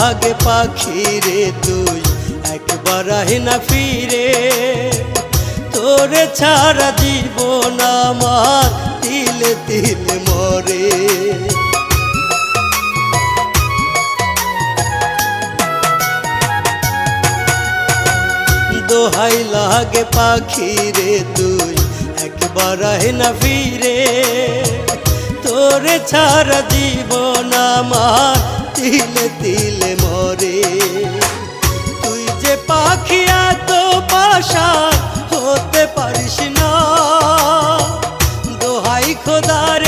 লাগে পাখি রে তুই একবার আহে না ফিরে, তোরে ছাড়া জীবন আমার তিলে তিলে মরে। দোহাই লাগে পাখি রে তুই একবার আহে না ফিরে, তোরে ছাড়া জীবন আমার তিলে তিলে মরে। তুই যে পাখি এত পাশা হতে পারিস না, দোহাই খোদার